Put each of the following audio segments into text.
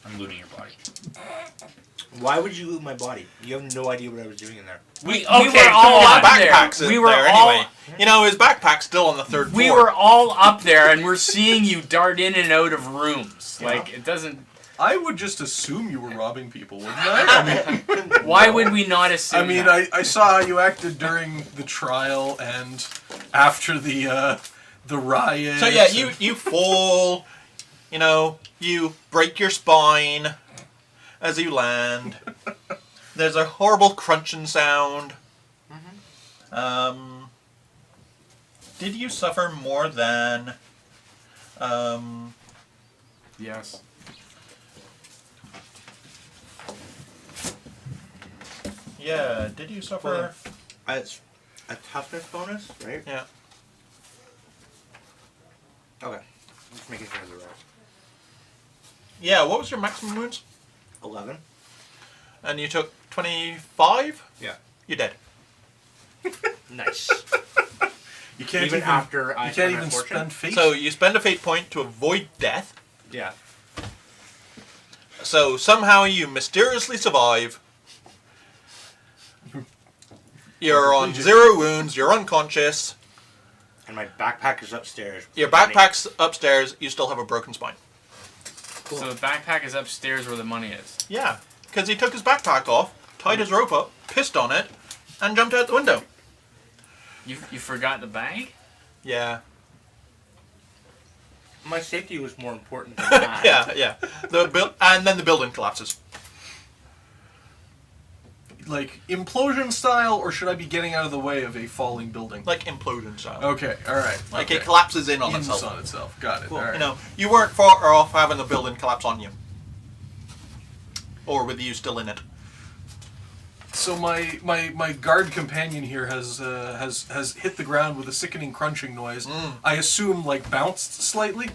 I'm looting your body. Why would you loot my body? You have no idea what I was doing in there. We were all up there. We were all anyway. You know, his backpack's still on the third floor. We were all up there, and we're seeing you dart in and out of rooms. Yeah. Like, it doesn't... I would just assume you were robbing people, wouldn't I? I mean, why would we not assume I mean, that? I saw how you acted during the trial and after the riot. So yeah, you fall, you know, you break your spine as you land. There's a horrible crunching sound. Mm-hmm. Did you suffer more than... Yes. Yeah, did you suffer... It's a toughness bonus, right? Yeah. Okay. Just making sure they're right. Yeah, what was your maximum wounds? 11. And you took 25? Yeah. You're dead. Nice. You can't even after I can't even spend fate. So you spend a fate point to avoid death. Yeah. So somehow you mysteriously survive. You're on 0 wounds, you're unconscious. And my backpack is upstairs. Your backpack's upstairs, you still have a broken spine. Cool. So the backpack is upstairs where the money is? Yeah, because he took his backpack off, tied his rope up, pissed on it, and jumped out the window. You forgot the bag? Yeah. My safety was more important than that. yeah. And then the building collapses. Like, implosion style, or should I be getting out of the way of a falling building? Like implosion style. Okay, alright. Like it collapses in on itself. On itself, got it. Cool. All right. You know, you weren't far off having the building collapse on you. Or with you still in it. So my guard companion here has hit the ground with a sickening crunching noise. I assume, like, bounced slightly?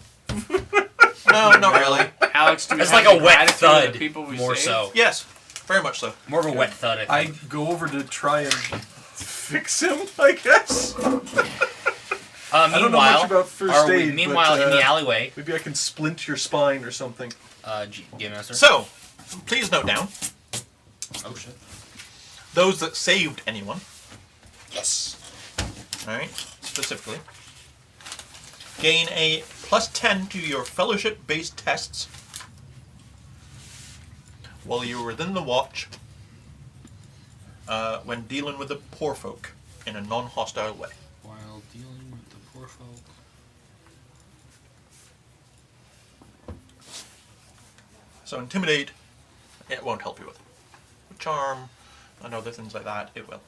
No, not really. Alex, do we it's have like a the wet gratitude thud, of the people we more saved? so. Yes, very much so. More of a wet thud, I think. I go over to try and fix him, I guess. I don't know much about first aid, meanwhile, but, in the alleyway... Maybe I can splint your spine or something. Game Master? So, please note down. Oh, shit. Those that saved anyone. Yes. Alright, specifically. Gain a +10 to your fellowship-based tests while you are within the watch when dealing with the poor folk in a non-hostile way. While dealing with the poor folk. So intimidate, it won't help you with. Charm, and other things like that, it will.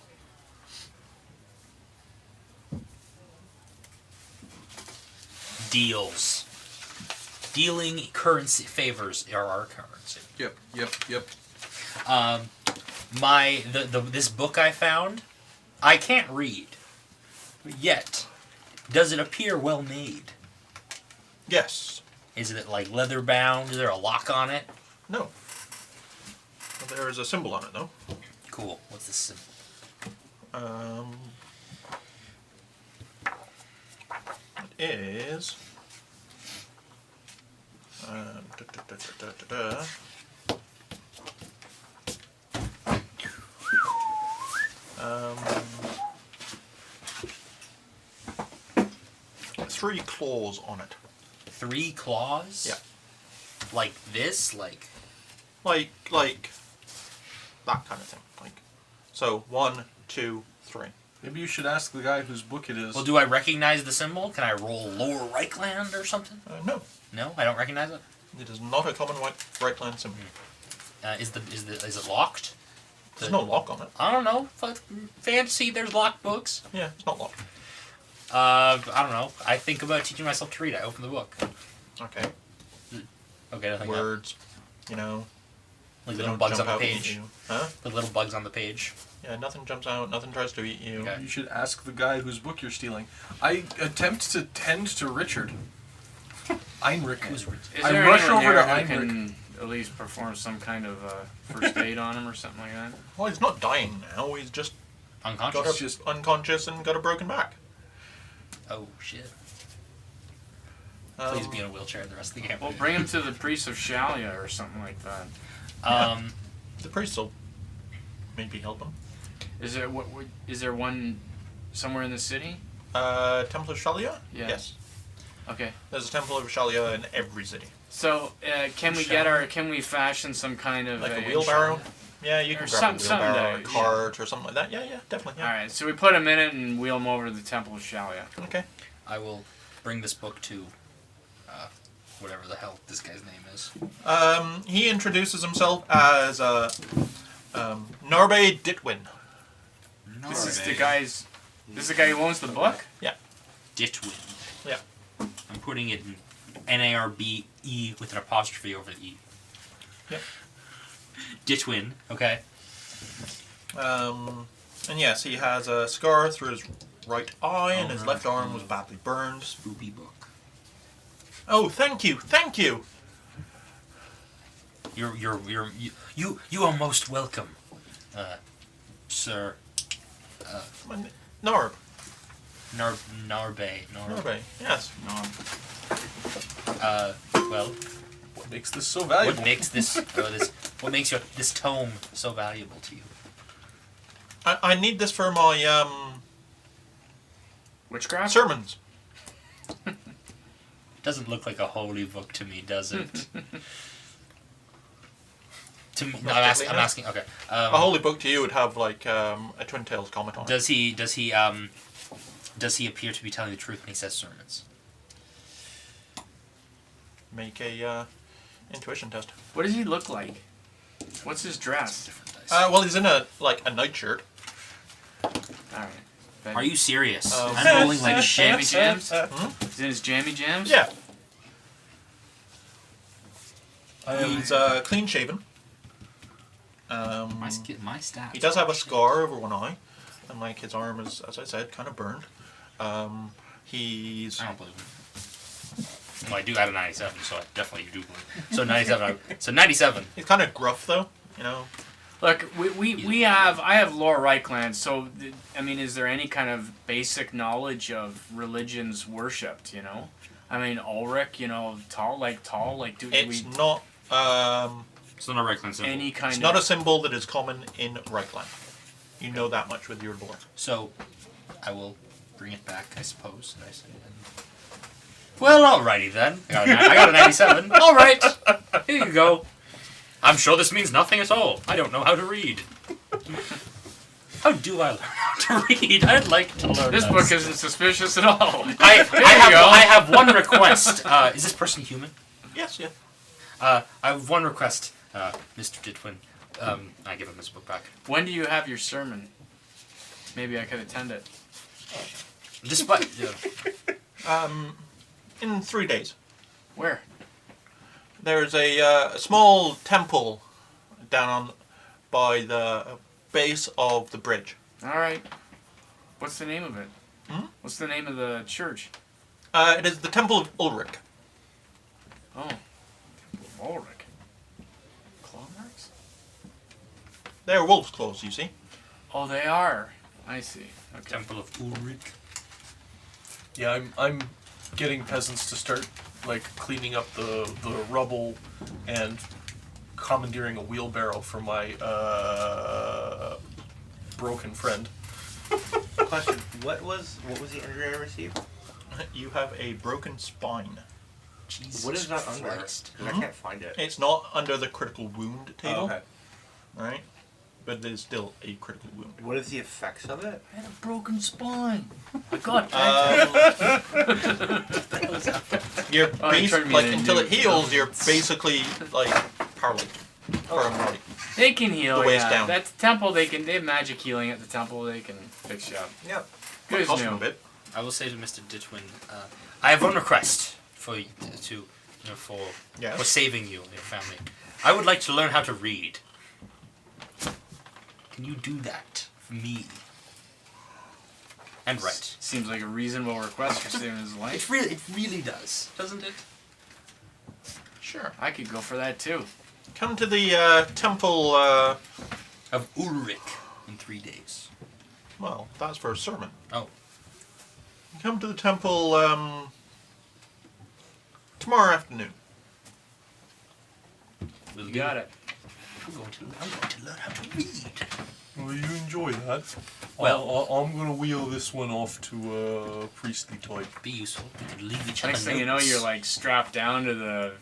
Deals. Dealing currency favors are our currency. Yep. This book I found, I can't read. Yet, does it appear well made? Yes. Is it like leather bound? Is there a lock on it? No. Well, there is a symbol on it, though. Cool. What's this symbol? It is... three claws on it. 3 claws? Yeah. Like this? Like that kind of thing. Like, so 1, 2, 3. Maybe you should ask the guy whose book it is. Well, do I recognize the symbol? Can I roll Lower Reichland or something? No. No, I don't recognize it. It is not a common right land symbol. Is it locked? There's no lock on it. I don't know. Fantasy, there's locked books. Yeah, it's not locked. I don't know. I think about teaching myself to read. I open the book. Okay. Okay, nothing. Words, you know. Like they little don't bugs jump on out the and eat page. you. Huh? The little bugs on the page. Yeah, nothing jumps out, nothing tries to eat you. Okay. You should ask the guy whose book you're stealing. I attempt to tend to Richard. Heinrich. Is I there rush anyone over there to who Heinrich. can at least perform some kind of first aid on him or something like that? Well, he's not dying now, he's just Unconscious. just unconscious and got a broken back. Oh shit. Please be in a wheelchair the rest of the game. Well, bring him to the priest of Shalia or something like that. The priest will maybe help him. Is there one somewhere in the city? Temple of Shalia? Yeah. Yes. Okay. There's a Temple of Shalia in every city. So can we fashion some kind of Like a wheelbarrow? Yeah, you can Or grab a wheelbarrow or a cart or something like that. Yeah, definitely. Yeah. All right, so we put him in it and wheel him over to the Temple of Shalia. Okay. I will bring this book to whatever the hell this guy's name is. He introduces himself as Narbe Ditwin. This is the guy who owns the book? Yeah. Ditwin. Yeah. I'm putting it in N-A-R-B-E with an apostrophe over the E. Yep. Ditwin, okay. And yes, he has a scar through his right eye, and his left arm was badly burned. Spoopy book. Oh, thank you. You are most welcome, sir. Narb. Narbe. Narbe. Yes. Well, What makes this so valuable? what makes this this tome so valuable to you? I need this for my Witchcraft? sermons. Doesn't look like a holy book to me, does it? To me, no, I'm asking. Okay. A holy book to you would have like a Twin Tales comment on it. Does he appear to be telling the truth when he says sermons? Make a intuition test. What does he look like? What's his dress? Different dice. Well, he's in a nightshirt. Alright. Are you serious? Um, I'm rolling like Jammy shit. jams? He's in his jammy jams? Yeah. I am, He's clean shaven. My stats. He does have a scar over one eye, and like his arm is, as I said, kind of burned. He's I don't believe him. Well, I do add a 97, so I definitely do believe. So 97. So 97. he's kind of gruff though, you know. Look, I have Laura Reichland, so, I mean, is there any kind of basic knowledge of religions worshipped, you know? I mean, Ulrich, you know, tall, do It's we... not It's not a Reichland symbol. Any kind it's of... not a symbol that is common in Reichland. You know that much with your lore. So, I will bring it back, I suppose. Did I say that? Well, alrighty then. I got a 97. Alright. Here you go. I'm sure this means nothing at all. I don't know how to read. How do I learn how to read? I'd like to learn This book isn't suspicious at all. I have one request. Is this person human? Yes, yeah. I have one request, Mr. Ditwin. I give him this book back. When do you have your sermon? Maybe I could attend it. Despite... In 3 days. Where? There's a small temple down by the base of the bridge. Alright. What's the name of it? Hmm? What's the name of the church? It is the Temple of Ulrich. Oh. Ulrich. Claw marks? They're wolf's claws, you see. Oh, they are. I see. Okay. Temple of Ulrich. yeah, I'm getting peasants to start like cleaning up the rubble and commandeering a wheelbarrow for my broken friend. Question: What was the injury I received? You have a broken spine. Jesus What is that under? Christ. 'Cause I can't find it. It's not under the critical wound table, Oh, okay. right? But it is still a critical wound. What is the effects of it? I had a broken spine. I got You're Oh, you turned me like into until it you. heals, you're basically like paralyzed. Permanently. They can heal, The waist yeah. down. That's temple. They have magic healing at the temple. They can fix you up. Yep. Good as Cost him new. a bit. I will say to Mr. Ditwin, I have one request for Yes. for saving you and your family. I would like to learn how to read. Can you do that for me? And write. Seems like a reasonable request for saving his life. It really does, doesn't it? Sure. I could go for that too. Come to the temple. Of Ulrich in 3 days. Well, that's for a sermon. Oh. Come to the temple tomorrow afternoon. We'll You do got it. I'm going to learn how to read. Well, you enjoy that. Well- I'm gonna wheel this one off to a priestly type. Be useful. We could leave each other Next thing you know, notes. you're like strapped down to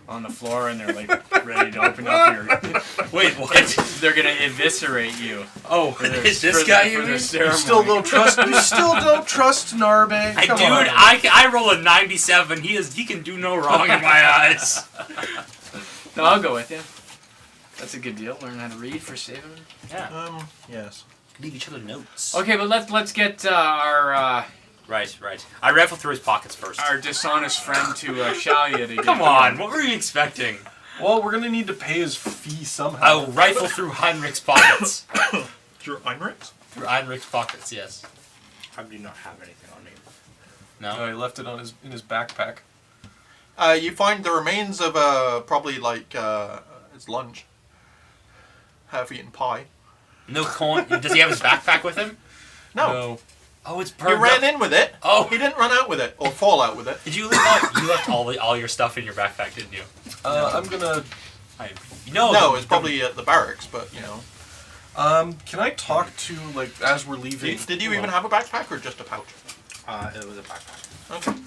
on the floor, and they're like ready to open up your. Wait, what? They're gonna eviscerate you. Oh, their- is this for guy the- you for the mean? ceremony. You still don't trust Narbe? Hey, Come dude, on. I roll a 97. He can do no wrong in my eyes. No, I'll go with you. That's a good deal. Learn how to read for saving. Yeah. Yes. Leave each other notes. Okay, but let's get our Right. I rifle through his pockets first. dishonest friend to Shalia to get. Come on, what were you expecting? Well, we're gonna need to pay his fee somehow. I'll rifle through Heinrich's pockets. Through Heinrichs? Through Heinrich's pockets, yes. I do not have anything on me. No? No, he left it in his backpack. You find the remains of probably like his lunch. Half-eaten pie. No coin. Does he have his backpack with him? No. Oh, it's You burned ran up. in with it. Oh. He didn't run out with it or fall out with it. Did you leave you left all your stuff in your backpack, didn't you? I'm gonna. No, it's probably at the barracks, but you know. Can I talk to as we're leaving? Did you even have a backpack or just a pouch? It was a backpack. Okay.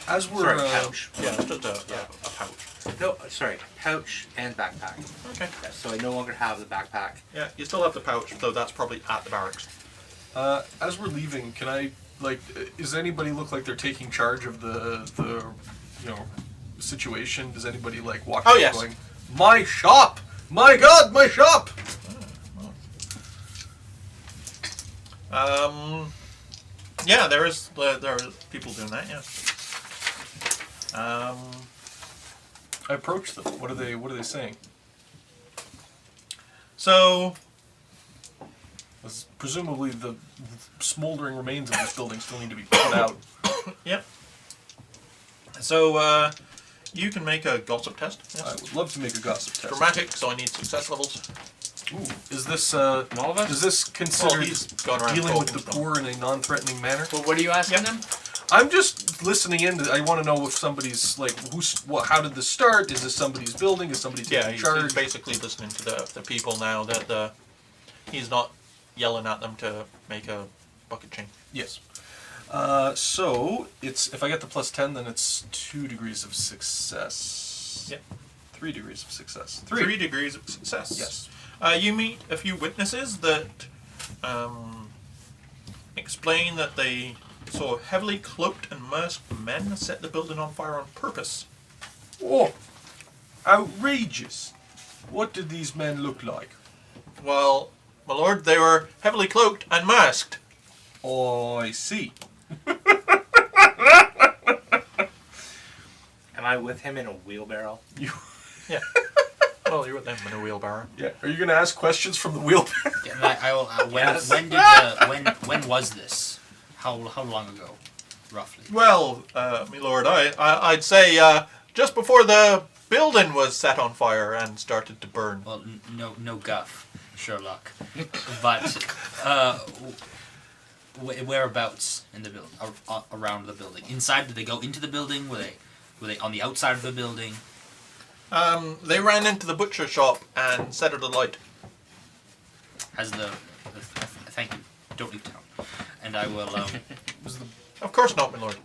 As we're Sorry, pouch. Yeah, just a pouch. No, sorry, pouch and backpack. Okay. Yeah, so I no longer have the backpack. Yeah, you still have the pouch, though that's probably at the barracks. as we're leaving, can I does anybody look like they're taking charge of the situation? Does anybody walk Oh, up yes. going, "My shop! My God, my shop!" Yeah, there are people doing that. Yeah. I approach them. What are they saying? So As presumably the smoldering remains of this building still need to be put out. Yep. So you can make a gossip test. I Yes. would love to make a gossip test. Dramatic, so I need success levels. Ooh, is this All of us? is this considered he's gone around dealing with talking the to them. poor in a non-threatening manner? Well, what are you asking Yep. them? I'm just listening in. I want to know if somebody's how did this start? Is this somebody's building? Is somebody Yeah, taking he's charge? basically listening to the people now that he's not yelling at them to make a bucket chain. Yes. So it's if I get the +10, then it's 2 degrees of success. Yep. 3 degrees of success. 3 degrees of success. Yes. You meet a few witnesses that explain that they saw heavily cloaked and masked men set the building on fire on purpose. Oh, outrageous! What did these men look like? Well, my lord, they were heavily cloaked and masked. Oh, I see. Am I with him in a wheelbarrow? You. Yeah. Well, you're with them in a wheelbarrow. Yeah. Are you going to ask questions from the wheelbarrow? Yeah, I will. Yes. When was this? How long ago, roughly? Well, my lord, I'd say just before the building was set on fire and started to burn. Well, no guff, Sherlock. But whereabouts in the building, around the building? Inside? Did they go into the building? Were they on the outside of the building? They ran into the butcher shop and set it alight. As thank you. Don't leave town. And I will. Of course not, my lord.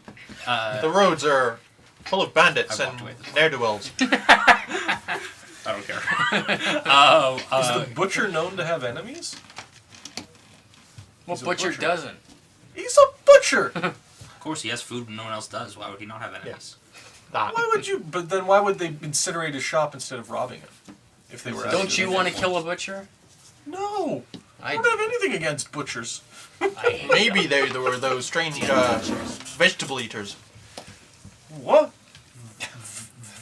The The roads are full of bandits I and walked away this ne'er-do-wells. I don't care. Is the butcher known to have enemies? Well, He's a butcher butcher. doesn't. He's a butcher! Of course, he has food and no one else does. Why would he not have enemies? That. Why would you? But then why would they incinerate his shop instead of robbing it? If they were. Don't actually- you want to kill a butcher? No. I I don't have anything against butchers. Maybe there were those strange vegetable eaters. What?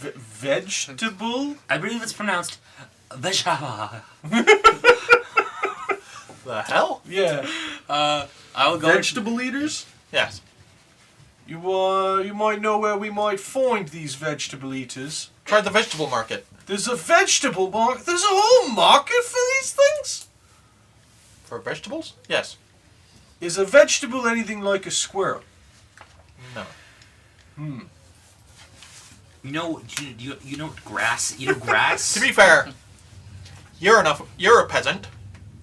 Vegetable? I believe it's pronounced Veshava. The hell? Yeah. I will go. Vegetable eaters? Yes. You might know where we might find these vegetable eaters. Try the vegetable market. There's a vegetable market. There's a whole market for these things. For vegetables? Yes. Is a vegetable anything like a squirrel? No. You know grass. You know grass. To be fair, you're a peasant.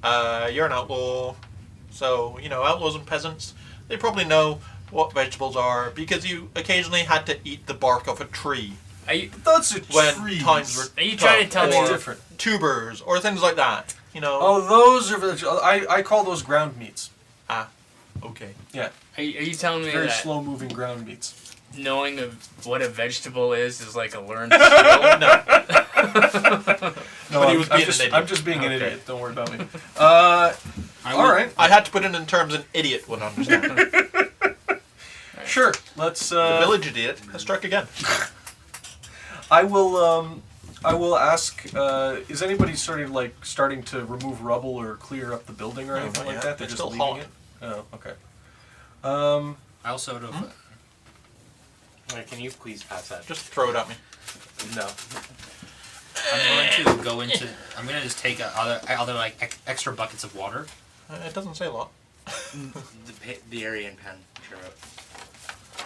You're an outlaw. So, outlaws and peasants, they probably know what vegetables are because you occasionally had to eat the bark of a tree. That's a When tree. times were Are you tough, trying to tell me or different? tubers or things like that. Oh, those are vegetables. I call those ground meats. Okay. Yeah, Are you telling me very that slow-moving ground meats. knowing what a vegetable is like a learned skill? No. No, But he was being an just, idiot. I'm just being an Okay. idiot. Don't worry about me. All right. I had to put it in terms an idiot would understand. Sure. Let's. The village idiot has struck again. I will ask. Is anybody starting to remove rubble or clear up the building or anything not like yet. that? They're It's just still leaving hot. it. Oh, okay. I also don't. Wait, can you please pass that? Just throw it at me. No. I'm going to just take other like extra buckets of water. It doesn't say a lot. The Aryan pen. Sure.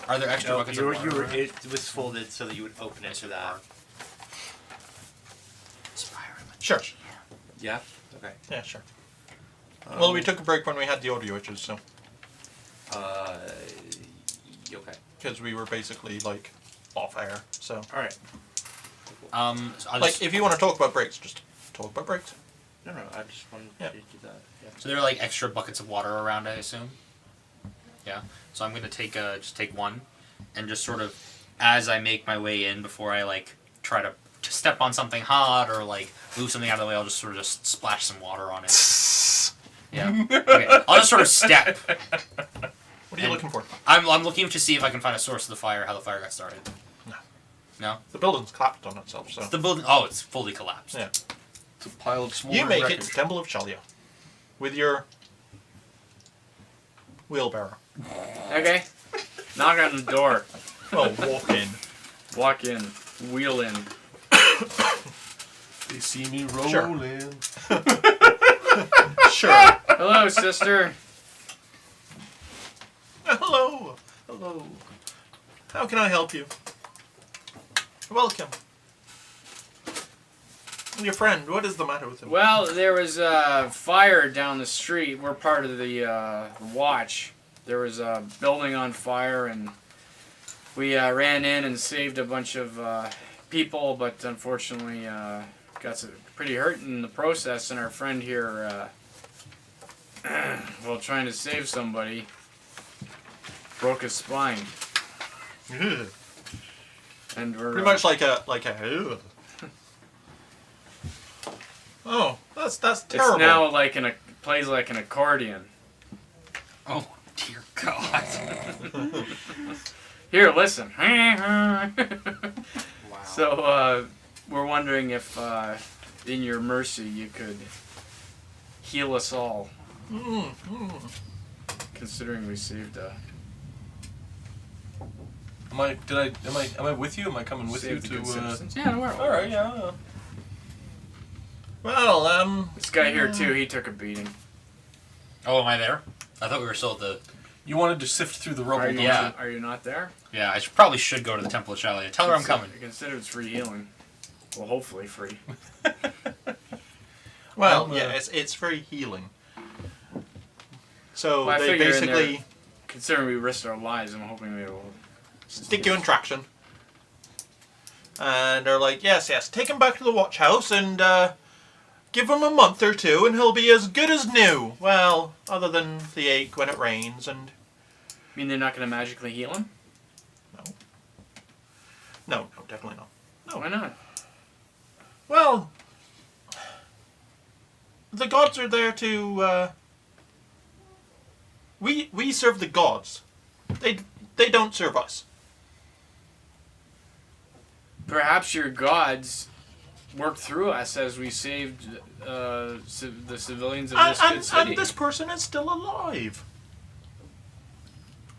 Are there extra buckets of water? It was folded so that you would open it to that. Sure. Yeah? Okay. Yeah, sure. Well, we took a break when we had the audio issues, so. Okay. Because we were basically, off air, so. Alright. So I'll just, If you want to talk about breaks, just talk about breaks. No, I just wanted Yeah. to do that. Yeah. so there are extra buckets of water around, I assume. Yeah. So I'm gonna take one, and just sort of as I make my way in before I try to step on something hot or move something out of the way, I'll just sort of just splash some water on it. Yeah. Okay. I'll just sort of step. What are you looking for? I'm looking to see if I can find a source of the fire, how the fire got started. No. No? The building's collapsed on itself, so. The building. Oh, it's fully collapsed. Yeah. It's a pile of smoldering You make wreckage. it to Temple of Shalia with your wheelbarrow. Okay. Knock on the door. Well, walk in. Walk in. Wheel in. They see me rolling. Sure. Sure. Hello, sister. Hello. Hello. How can I help you? Welcome. Your friend, what is the matter with him? Well, there was a fire down the street. We're part of the watch. There was a building on fire, and we ran in and saved a bunch of people, but unfortunately got pretty hurt in the process. And our friend here, while trying to save somebody, broke his spine. Ugh. And we're Pretty much like a ugh. Oh, that's terrible. it's now plays like an accordion. Oh dear God. Here, listen. Wow. So, we're wondering if, in your mercy, you could heal us all. Considering we saved Am I with you? Am I coming with you saved a good to? citizens. Yeah, we're All right. Yeah. Well, This guy here too. He took a beating. Oh, am I there? I thought we were still at the. You wanted to sift through the rubble, Are you, don't Yeah. Are you not there? Yeah, I probably should go to the Temple of Shalia. Tell her I'm coming. Consider it's free healing. Well, hopefully free. well, yeah, it's very healing. So Well, I they figure in basically there- Considering we risked our lives, I'm hoping they will. stick you in traction. And they're like, yes, take him back to the watch house and give him a month or two and he'll be as good as new. Well, other than the ache when it rains and... I mean, they're not going to magically heal him? No, definitely not. Why not? Well, the gods are there to... We serve the gods. They don't serve us. Perhaps your gods work through us as we saved the civilians of this good city. And this person is still alive.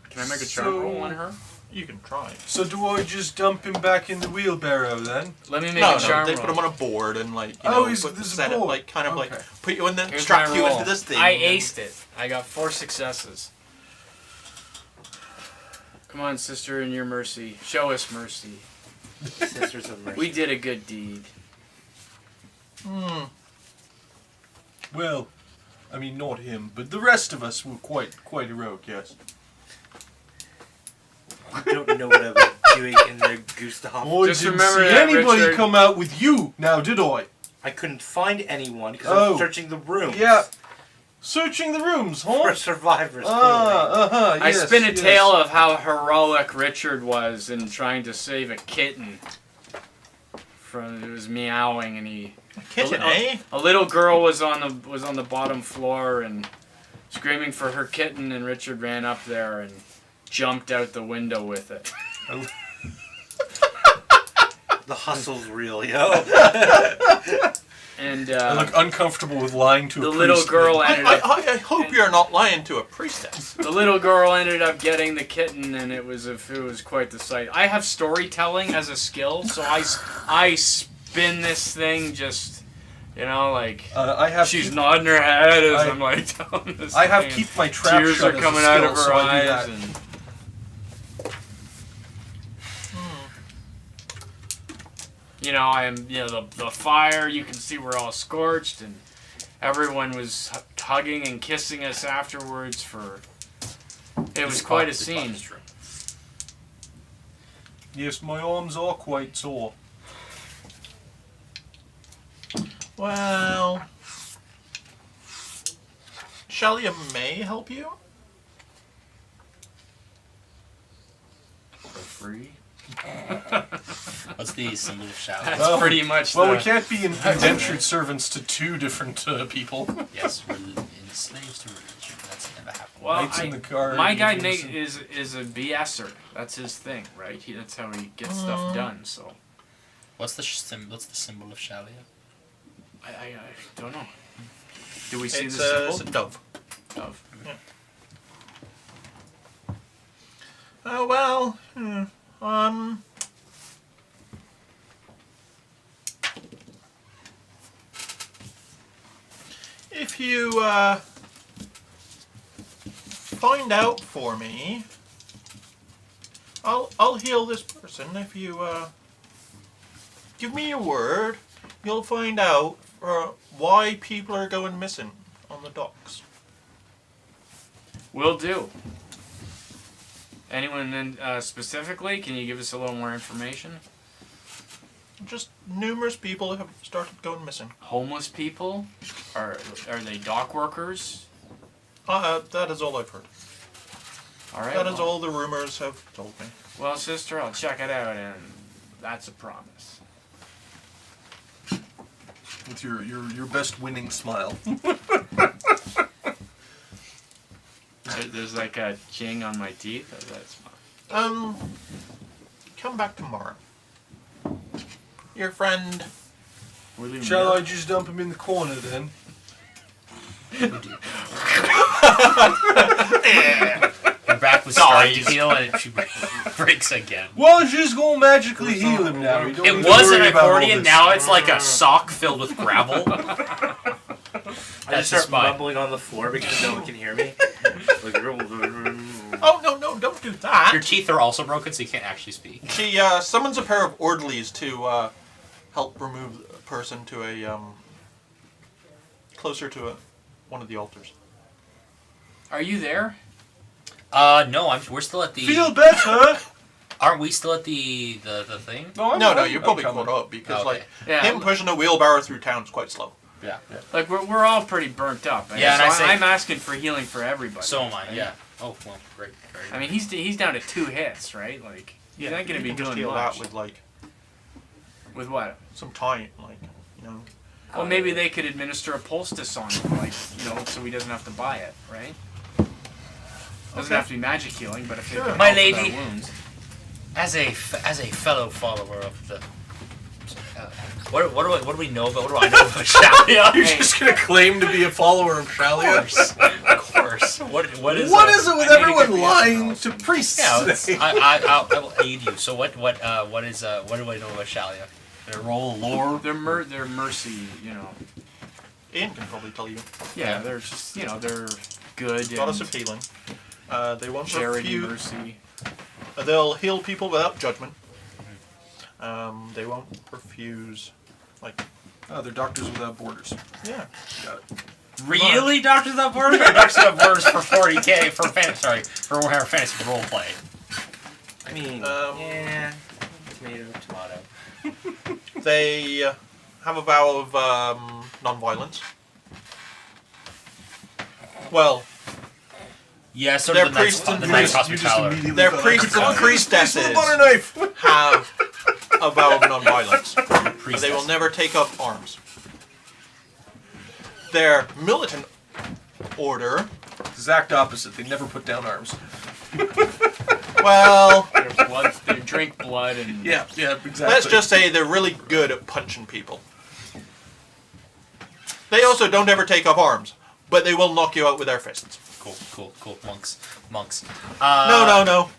Can I make a charm roll on her? You can try. So do I just dump him back in the wheelbarrow then? Let me make No, a charm they roll. put him on a board and Oh, put there's a set it board. like Okay. put you in the Here's strap my you roll. into this thing. I and- aced it. I got 4 successes. Come on, sister, in your mercy. Show us mercy. Sisters of Mercy. We did a good deed. Well, I mean, not him, but the rest of us were quite heroic, yes. You don't know what I was doing in there, Gustav. I Just didn't remember see that, anybody Richard. come out with you, now did I? I couldn't find anyone because I Oh. was searching the room. Yeah. Searching the rooms, huh? For survivors. I Yes, spin a yes. tale of how heroic Richard was in trying to save a kitten. From it was meowing and he. Kitten, eh? A little girl was on the bottom floor and screaming for her kitten, and Richard ran up there and jumped out the window with it. The hustle's real, yo. And I look uncomfortable with lying to the a little priest. girl ended up. I hope you're not lying to a priestess. The little girl ended up getting the kitten, and it was quite the sight. I have storytelling as a skill, so I spin this thing just, like I have she's keep, nodding her head as I- I'm like telling this. I have thing, keep my trap tears shut are as coming a out skill, of her so I do eyes, that. and the fire. You can see we're all scorched, and everyone was hugging and kissing us afterwards. It was quite a scene. Yes, my arms are quite sore. Well, Shalia may help you. For free. What's the symbol of shout? That's Well, pretty much. Well, the, we can't be indentured servants to two different people. Yes, we're slaves to religion. That's never happened. Well, Knights in the guard, my guy Indians Nate is a BSer. That's his thing, right? That's how he gets stuff done. So What's the symbol of Shalia? I don't know. Do we see It's the a symbol? dove. Of. Oh well. If you find out for me, I'll heal this person. If you give me your word, you'll find out why people are going missing on the docks. Will do. Anyone in, specifically? Can you give us a little more information? Just numerous people have started going missing. Homeless people? Are they dock workers? That is all I've heard. All right. That is well- all the rumors have told me. Well, sister, I'll check it out, and that's a promise. With your best winning smile. There's like a ching on my teeth. That's fine. Come back tomorrow. Your friend. We're leaving Shall here. I just dump him in the corner then? Your back was starting to heal and she breaks again. Well, she's gonna magically heal him now. You don't It need to was an worry about all accordion, this. now it's like a sock filled with gravel. I That's just his start spine. mumbling on the floor because no one can hear me. Oh, no, don't do that. Your teeth are also broken, so you can't actually speak. She summons a pair of orderlies to help remove a person to a closer to one of the altars. Are you there? No, we're still at the. Feel better. Aren't we still at the thing? No, you're probably coming. caught up because Okay. Yeah. him pushing a wheelbarrow through town is quite slow. Yeah. Like we're all pretty burnt up. Yeah, so and I say- I'm asking for healing for everybody. So am I. right? Yeah. Oh well, great. Very I mean, he's down to 2 hits, right? Like he's not gonna you be can just doing heal much. that with like With what? some time, like Well, maybe they could administer a poultice on him, like so he doesn't have to buy it, right? Doesn't Okay. have to be magic healing, but if they can My help with our lady. wounds. As a fellow follower of the. What do we know about? What do I know about Shalia? You're just gonna claim to be a follower of Shalia? Of course. What is? What is it with I need to everyone get the lying answer. to priests? Yeah, today? I will aid you. So what do I know about Shalia? Their role, lore. They're mercy, Ian can probably tell you. Yeah, they're just they're good Goddess and of healing. They want to charity, feud. mercy. They'll heal people without judgment. They won't refuse. Like, Oh, they're Doctors Without Borders. yeah. Got it. Really, Doctors Without Borders? Or Doctors Without Borders for 40K for Warhammer Fantasy Roleplay. I mean, yeah. Tomato. They have a vow of non-violence. Well, Yeah, sort They're of the Knights priests and the Knights priests. You just Hospitaller. immediately their thought, priests and Priest with a butter priestesses knife! have a vow of non-violence. Priestess. They will never take up arms. Their militant order, Exact opposite. They never put down arms. well, They drink blood and Yeah, exactly. let's just say they're really good at punching people. They also don't ever take up arms, but they will knock you out with their fists. Cool. Monks. No.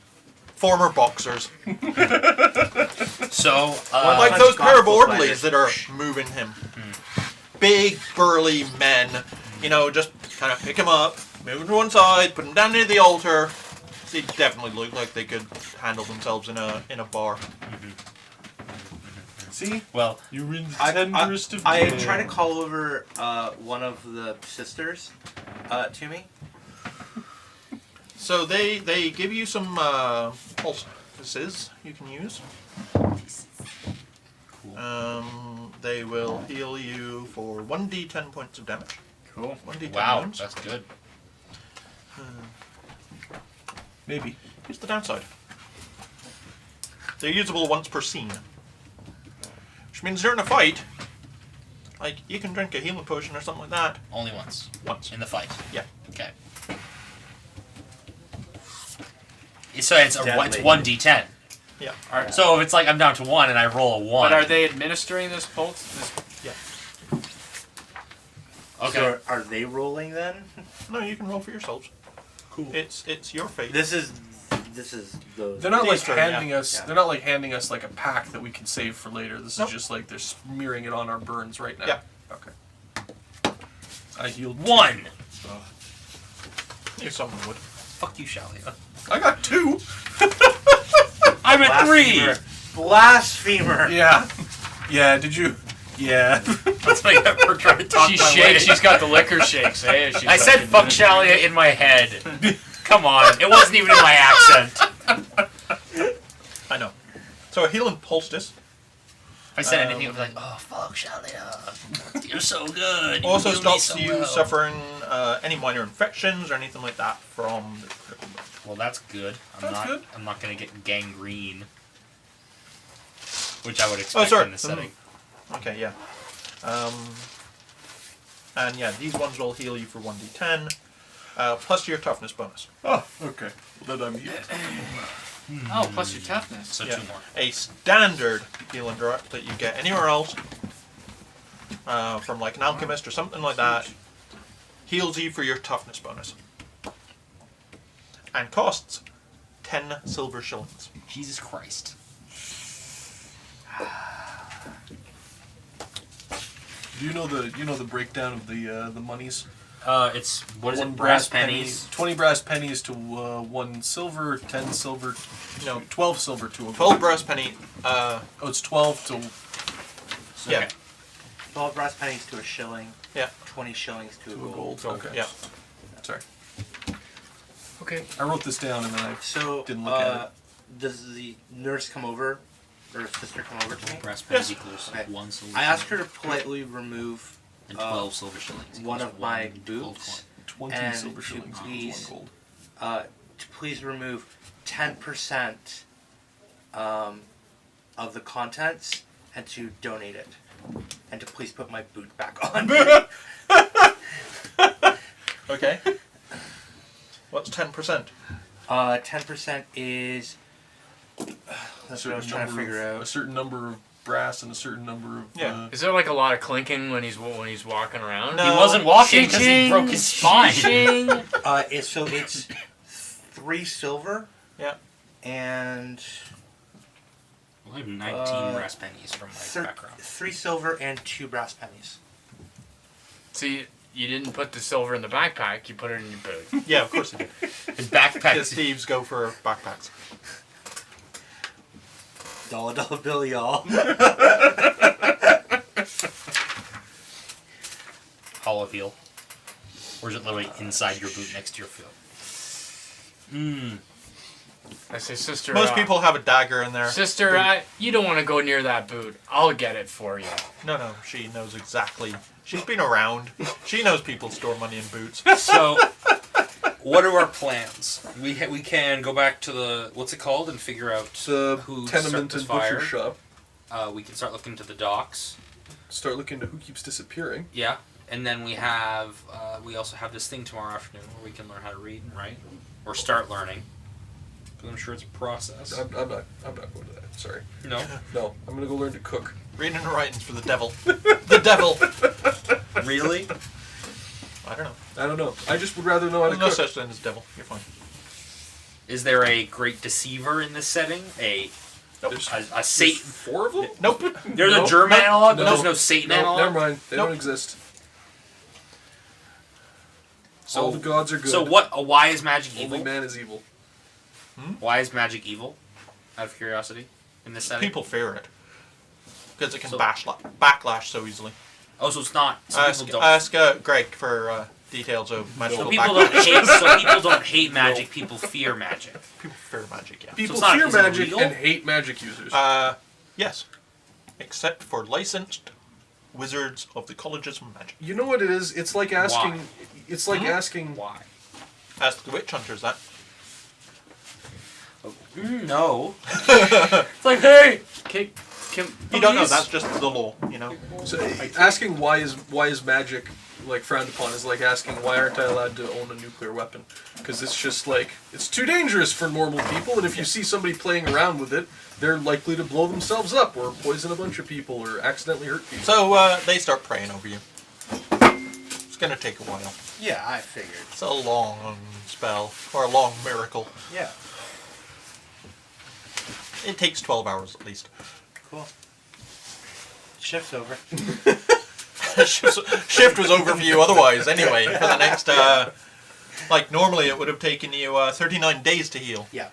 Former boxers. So, Like punch those pair of gospel orderlies spiders. that are moving him. Big, burly men. You know, just kind of pick him up, move him to one side, put him down near the altar. They definitely look like they could handle themselves in a bar. See? well, You're in the I tenderest of I days. try to call over one of the sisters to me. So they give you some poultices you can use. They will heal you for 1d10 points of damage. cool. 1d10 wow, wounds. that's good. Maybe. Here's the downside. They're usable once per scene. Which means during a fight, like, you can drink a healing potion or something like that Only once. once. In the fight. Yeah. Okay. So it's Deadly. 1d10. Yeah. So if it's like I'm down to 1 and I roll a 1. But are they administering this pulse? Okay. So are they rolling then? No, you can roll for yourselves. Cool. It's your fate. This is those. They're not like These two, handing yeah. us. Yeah. They're not like handing us like a pack that we can save for later. This Nope. is just like they're smearing it on our burns right now. Yeah. Okay. I healed 1! If someone would. Fuck you, Shalia. I got 2. I'm at 3! Blasphemer. Yeah. Yeah. Did you? Yeah. Let's make her try to talk She my shakes. way. She's got the liquor shakes. Eh? She's I said fucking fuck administering Shalia it. in my head. Come on. It wasn't even in my accent. I know. So a healing poultice If I said anything, it would be like, oh, fuck Shalia. You're so good. You also heal me stops so you well. suffering any minor infections or anything like that from the critical wound. Well, that's good. That's good. I'm not going to get gangrene. Which I would expect sorry. in this setting. Okay, yeah. And yeah, these ones will heal you for 1d10, plus your toughness bonus. Oh. Okay. Well, then I'm healed. Oh, plus your toughness. So Yeah. 2 more. A standard healing drop that you get anywhere else, from like an alchemist or something like that, heals you for your toughness bonus. And costs 10 silver shillings. Jesus Christ. Do you know the breakdown of the monies? It's, what is One it, brass pennies? 20 brass pennies to 1 silver, 10 silver, No. 12 silver to a 12 brass penny, Oh, it's 12 to. yeah, Okay. 12 brass pennies to a shilling. Yeah. 20 shillings to a To a gold. gold. Okay. yeah. Sorry. Okay. I wrote this down and then I So, didn't look at it. does the nurse come over, or sister come over to me? Brass pennies Yes. equals Okay. 1 silver I asked her to shilling, politely remove and 12 silver shillings. one equals of my one gold boots, 20 and silver to shillings please- equals 1 to please remove 10% of the contents, and to donate it, and to please put my boot back on. Okay. What's 10%? 10% is. That's what I was trying to figure A out. certain number of brass and a certain number of. Yeah. Is there like a lot of clinking when he's walking around? No. He wasn't walking because he broke his spine. It's 3 silver Yeah. and Well, I have 19 brass pennies from my background. 3 silver and 2 brass pennies. See, you didn't put the silver in the backpack. You put it in your boot. Yeah, of course you do. His Because backpack. thieves go for backpacks. Dollar bill, y'all. Hollow heel. Or is it literally inside your boot next to your foot? I say, sister. Most people have a dagger in there. Sister, you don't want to go near that boot. I'll get it for you. No, she knows exactly. She's been around. She knows people store money in boots. So, what are our plans? We can go back to the what's it called and figure out The who tenement and fire. butcher shop. We can start looking to the docks. Start looking into who keeps disappearing. Yeah, and then we have we also have this thing tomorrow afternoon where we can learn how to read, right? Or start learning. Because I'm sure it's a process. I'm not going to that. Sorry. No. No, I'm going to go learn to cook. Reading and writing's for the devil. The devil. Really? I don't know. I don't know. I just would rather know how to There's no cook. such thing as devil. You're fine. Is there a great deceiver in this setting? Nope. A Satan? 4 of them? Nope. There's No. a German Nope. analog, but No. there's no Satan No, analog? never mind. They Nope. don't exist. So, All the gods are good. So why is magic evil? Only man is evil. Why is magic evil? Out of curiosity, in this setting. People fear it. Because it can So- backlash so easily. Oh, so it's not. So Ask, people don't. ask Greg for details of magical So people backlash. don't hate. So people don't hate magic. People fear magic. People fear magic, yeah. People it's not- fear is it magic real? and hate magic users. Yes. Except for licensed wizards of the colleges of magic. You know what it is? It's like asking. Why? It's like asking. Why? Ask the witch hunters that. No. It's like, hey, can You don't know, police- that's just the law, you know? So, asking why is magic like frowned upon is like asking why aren't I allowed to own a nuclear weapon? Because it's just like it's too dangerous for normal people, and if you see somebody playing around with it, they're likely to blow themselves up or poison a bunch of people or accidentally hurt people. So, they start praying over you. It's gonna take a while. Yeah, I figured. It's a long spell, or a long miracle. Yeah. It takes 12 hours at least. Cool. Shift's over. Shift was over for you otherwise anyway, for the next, like normally it would have taken you 39 days to heal. Yeah.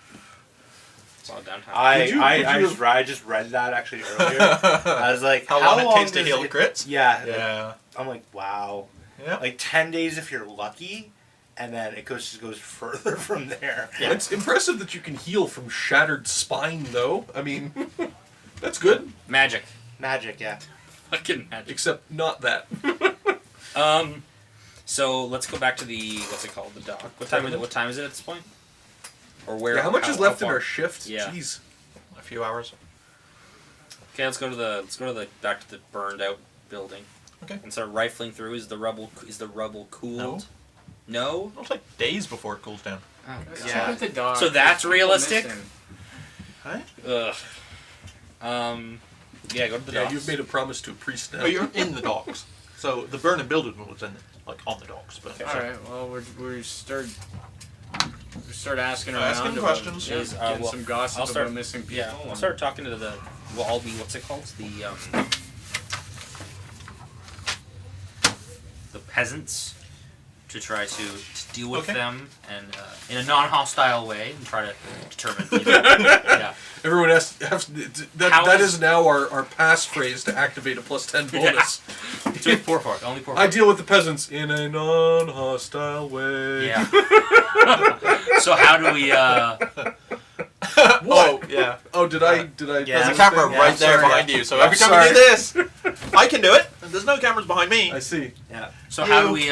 It's all downtime. I just read that actually earlier. I was like, How long it takes to does heal it- crits? Yeah. Yeah. I'm like, wow. Yeah. Like 10 days if you're lucky, and then it goes further from there. Yeah. It's impressive that you can heal from shattered spine, though. I mean, that's good. Magic. Magic, yeah. Fucking magic. Except not that. So let's go back to the what's it called? The dock. What time is it? What time is it at this point? Or where? Yeah, how much is left in far? our shift? Yeah. Jeez. A few hours. Okay, let's go to the back to the burned out building. Okay. And start rifling through. Is the rubble cooled? No. It'll take days before it cools down. Let's Yeah. check out the dog. So that's There's people realistic? missing. Huh? Ugh. Yeah, go to the Yeah, docks. you've made a promise to a priest now. But you're in the docks. So the burning building was in, like, on the docks. But All right. Well, we start asking around. Asking about, questions. yeah, Is, getting well, some gossip I'll start- about missing people. Yeah, I'll start talking to the. Well, I'll be what's it called? The peasants to try to deal with Okay. them and in a non-hostile way and try to determine. Yeah. Everyone has that. How That is- is now our passphrase to activate a +10 bonus. So pour for it. Only pour for I it. deal with the peasants in a non-hostile way. Yeah. So how do we? Oh, yeah. Oh, did I? Yeah. There's a Yeah, camera yeah, right there sorry, behind you, so I'm every time sorry. you do this, I can do it. And there's no cameras behind me. I see. Yeah. So how do we?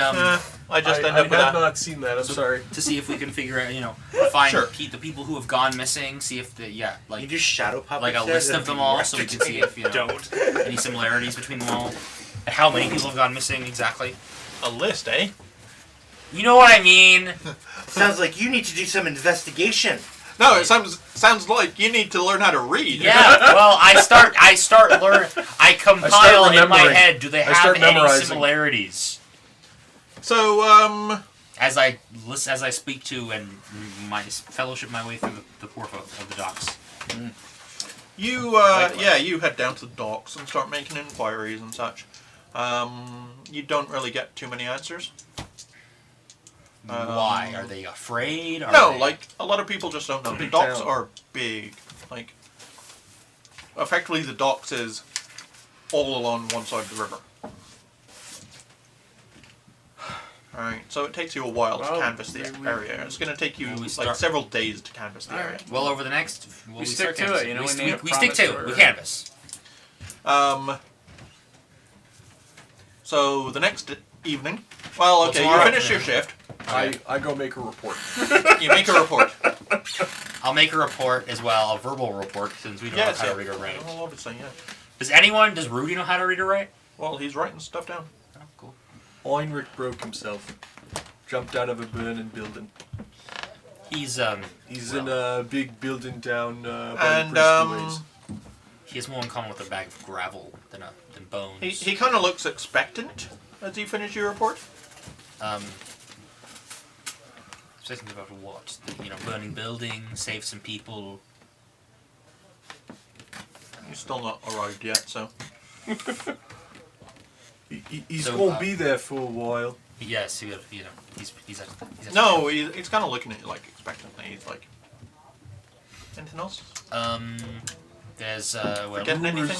I just end I up with have that. not seen that. I'm sorry. To see if we can figure out, find Sure. the people who have gone missing. See if You like do shadow puppets. like a there, list that'd of them be all, more so we can see if Don't. any similarities between them all. How many people have gone missing exactly? A list, eh? You know what I mean? Sounds like you need to do some investigation. No, it sounds like you need to learn how to read. Yeah. Well, I start learn. I compile in my remembering. head. Do they I have start any memorizing. similarities? So, As I speak to and my fellowship my way through the port of the docks. you head down to the docks and start making inquiries and such. You don't really get too many answers. Why are they afraid? No, like a lot of people just don't know. The docks are big. Like effectively the docks is all along one side of the river. Alright, so it takes you a while to canvass the area. It's going to take you like several days to canvass the area. Well, over the next... We stick to it, you know. We stick to it. We canvass. So the next evening... Well, okay, you finish your shift. I go make a report. You make a report. I'll make a report as well, a verbal report, since we don't know how to read or write. Well, obviously, yeah. Does Rudy know how to read or write? Well, he's writing stuff down. Oh, cool. Heinrich broke himself. Jumped out of a burning building. He's in a big building down by And, the ways. he has more in common with a bag of gravel than bones. He kind of looks expectant as you finish your report. Thinking about what? Burning building, save some people. He's still not arrived yet, so... He's gonna be there for a while. Yes, he's No, he's kind of looking at you like expectantly. He's like... Anything else? There's Forgetting anything?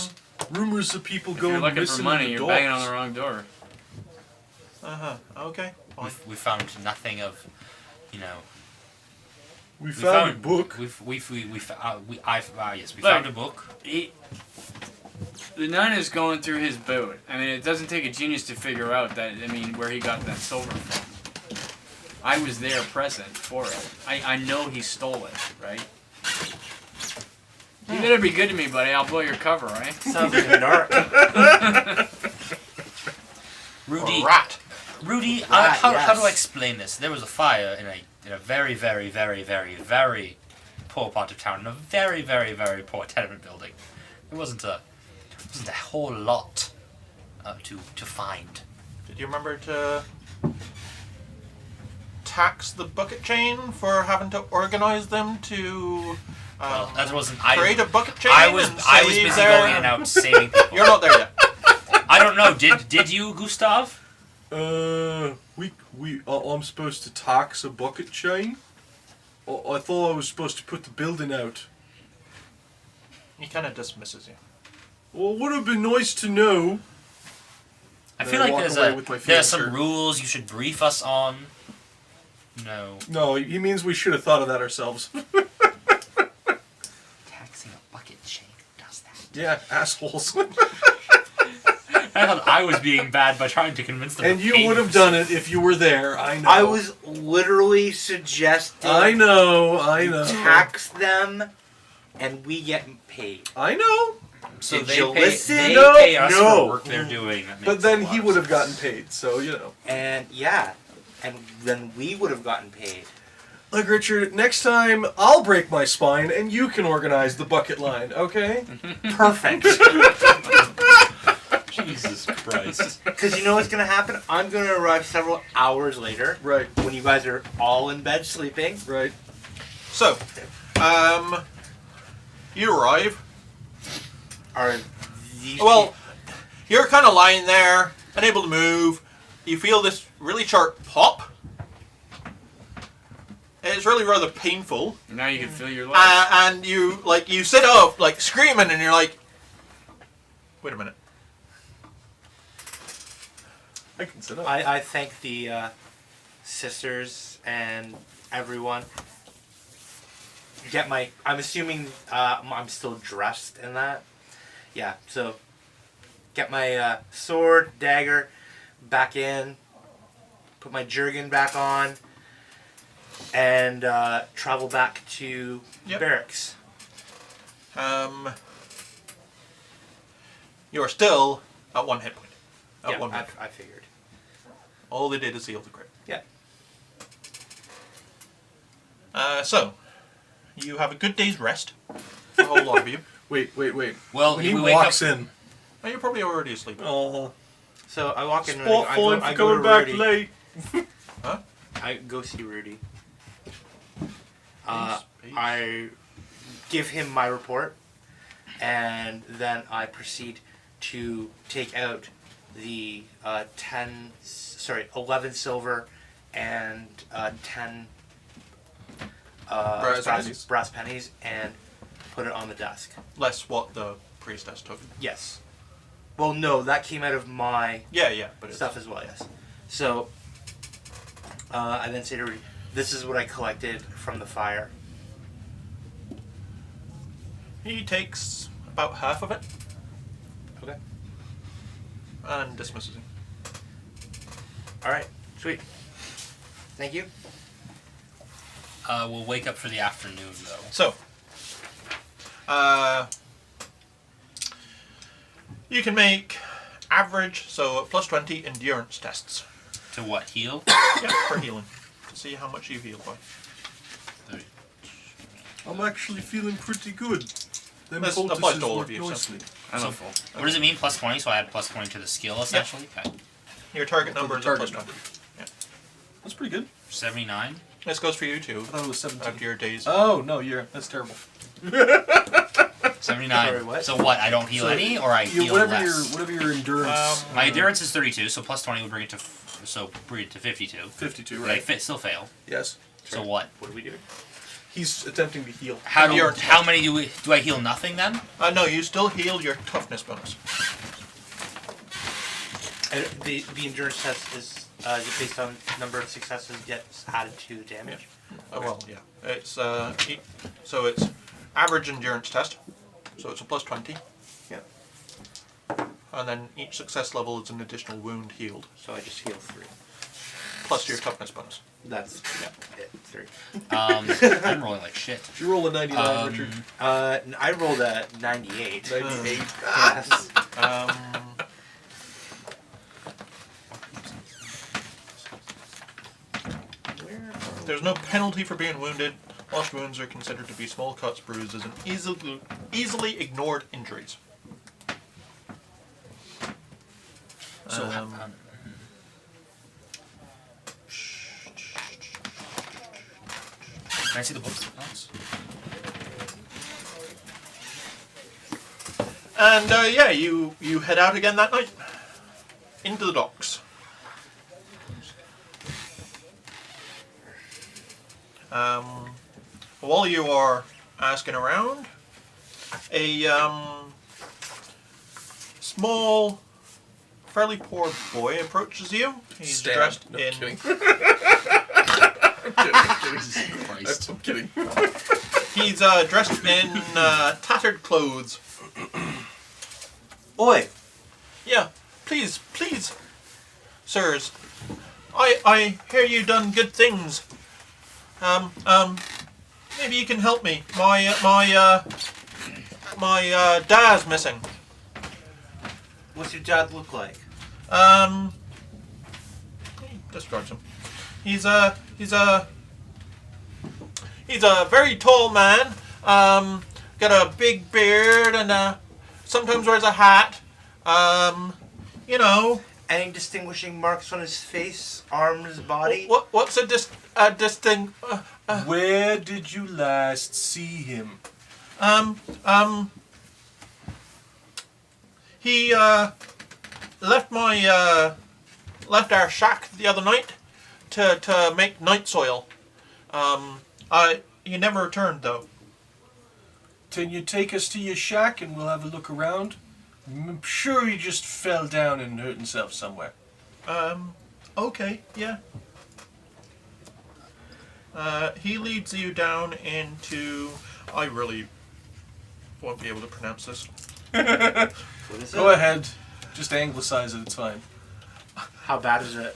Rumors of people If going you're looking missing for money, in the you're banging on docks. the wrong door. Okay. Fine. we found nothing of, We found a book. We found a book. The nun is going through his boot. I mean, it doesn't take a genius to figure out that. I mean, where he got that silver from. I was there, present for it. I know he stole it, right? You better be good to me, buddy. I'll blow your cover, right? Sounds like a narc. Rudy, Rat. how do I explain this? There was a fire in a very, very, very, very, very poor part of town, in a very, very, very poor tenement building. There wasn't a whole lot to find. Did you remember to tax the bucket chain for having to organize them to Well, that wasn't. create a bucket chain? I was and busy save their... going in and out saving people. You're not there yet. I don't know. Did you, Gustav? I'm supposed to tax a bucket chain? I thought I was supposed to put the building out. He kind of dismisses you. Well, it would have been nice to know. I Then feel I like walk there's away with my some fiance. rules you should brief us on. No. No, he means we should have thought of that ourselves. Taxing a bucket chain does that. Yeah, assholes. I thought I was being bad by trying to convince them. And you would have done it if you were there, I know. I was literally suggesting I know. tax them and we get paid. I know. So Did they you pay, listen? they No, pay us no. for work they're doing. That But makes then a he lot would of have gotten sense. paid, so, you know. And yeah, and then we would have gotten paid. Look, Richard, next time I'll break my spine and you can organize the bucket line, okay? Perfect. Jesus Christ. Because you know what's going to happen? I'm going to arrive several hours later Right, when you guys are all in bed sleeping. right. So, you arrive. Are these Well, you're kind of lying there, unable to move. You feel this really sharp pop. It's really rather painful. Now you can feel your legs. And you sit up, like, screaming, and you're like, wait a minute. I can sit up. I thank the sisters and everyone. I'm assuming I'm still dressed in that. Yeah, so get my sword, dagger back in, put my jerkin back on, and travel back to barracks. You're still at 1 hit point. At Yeah, 1 minute. I figured. All they did is heal the crit. Yeah. So, you have a good day's rest. A whole lot of you. Wait. Well, When he we wake walks up. in. Oh, you're probably already asleep. Oh, So I walk in. spot I fine go for coming to back Rudy. late. I go see Rudy. Peace. I give him my report, and then I proceed to take out the 11 silver and 10 Brass pennies. brass pennies and put it on the desk. Less what the priestess took. Yes. Well, no, that came out of my Yeah, but stuff as well, yes. So, I then say to her, this is what I collected from the fire. He takes about half of it Okay. and dismisses him. Alright, sweet. Thank you. We'll wake up for the afternoon, though. So, you can make average, so plus 20 endurance tests. To what? Heal? Yeah, for healing. To see how much you heal by. I'm actually feeling pretty good. Them This poultices applies to all work of you, so. nicely. I'm So- a fool. What does it mean, plus 20? So I add plus 20 to the skill, essentially? Okay. Your target For the number is target a plus 20. number. That's pretty good. 79? This goes for you too. I thought it was 17. After your days. Oh, no, that's terrible. 79. Sorry, what? So what? I don't heal So any, or I heal whatever less? whatever your endurance. My endurance is 32, so plus 20 would bring it to 52. 52, But right? still fail. Yes. So what? What are we doing? He's attempting to heal. How Endurance many do I heal? Nothing then? No, you still heal your toughness bonus. And the endurance test is based on number of successes gets added to damage. Well, yeah. It's so it's average endurance test. So it's a plus 20. Yeah. And then each success level is an additional wound healed, So I just heal 3. plus your toughness bonus. That's it. 3. I'm rolling like shit. Did you roll a 99, Richard? I rolled a 98. 98. Yes. There's no penalty for being wounded. Most wounds are considered to be small cuts, bruises, and easily ignored injuries. So, can I see the books? Alex? And yeah, you head out again that night into the docks. While you are asking around, a small, fairly poor boy approaches you. He's Stab. dressed No, in. kidding. Christ. I'm kidding. He's dressed in tattered clothes. Oi! Yeah, please, sirs. I hear you done good things. Maybe you can help me. My dad's missing. What's your dad look like? He describes him. He's a very tall man. Got a big beard and sometimes wears a hat. You know. Any distinguishing marks on his face, arms, body? What's a distinct? Where did you last see him? He left our shack the other night to make night soil. He never returned though. Can you take us to your shack and we'll have a look around? I'm sure he just fell down and hurt himself somewhere. Okay, yeah. He leads you down into. I really won't be able to pronounce this. What is Go it? ahead. Just anglicize it, it's fine. How bad is it?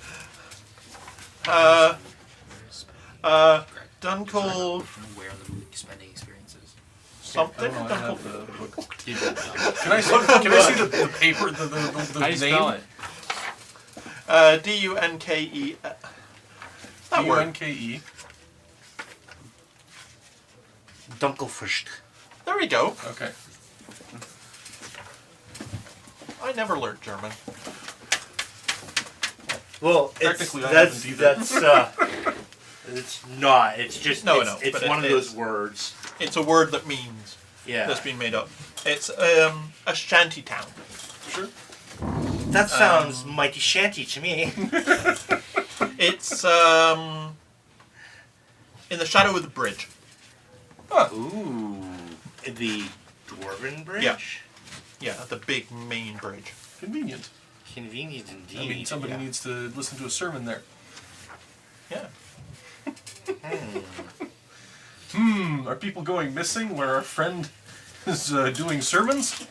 Done called Where in the movie spending experiences? something. I don't know, I Done have called. the book. Can Can I see the paper, the How do you name? spell it? Dunke. That word. Unke. Dunkelfurst. There we go. Okay. I never learned German. Well, Technically, I that's haven't either. it's not. It's just No, it's, no, it's but one of it those is. words. It's a word that means Yeah. that's been made up. It's a shanty town. Sure. That sounds mighty shanty to me. It's in the shadow of the bridge. Ooh. The Dwarven Bridge? Yeah. Yeah, the big main bridge. Convenient. Convenient indeed. I mean, somebody needs to listen to a sermon there. Yeah. Are people going missing where our friend is doing sermons?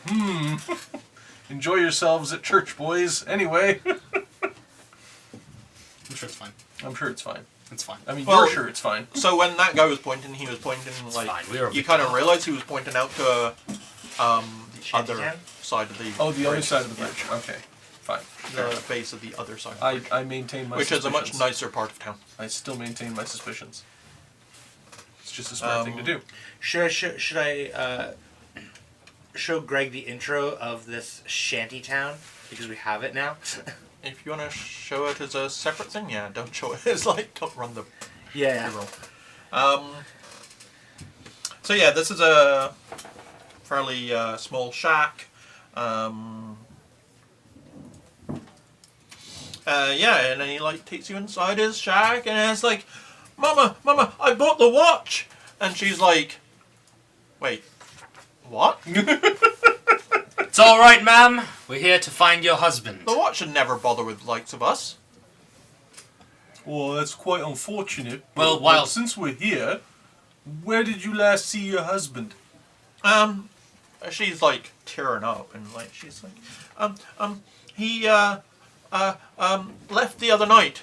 Enjoy yourselves at church, boys. Anyway. I'm sure it's fine. I'm sure it's fine. It's fine. I mean, Well, you're sure it's fine. So when that guy was pointing, he was pointing like fine, we were you kind of realized he was pointing out to the other Shantytown? side of the Oh, the other bridge. side of the bridge. Okay, fine. The base of the other side, of the bridge, I maintain my which is suspicions. a much nicer part of town. I still maintain my suspicions. It's just a smart thing to do. Should I show Greg the intro of this shanty town because we have it now? If you want to show it as a separate thing, yeah, don't show it as like don't run the Yeah. roll. So yeah, this is a fairly small shack. Yeah, and then he like takes you inside his shack, and it's like, Mama, I bought the watch, and she's like, wait, what? It's all right, ma'am. We're here to find your husband. The watch should never bother with the likes of us. Well, that's quite unfortunate. Well, but while- since we're here, where did you last see your husband? She's like tearing up, and like she's like, he left the other night.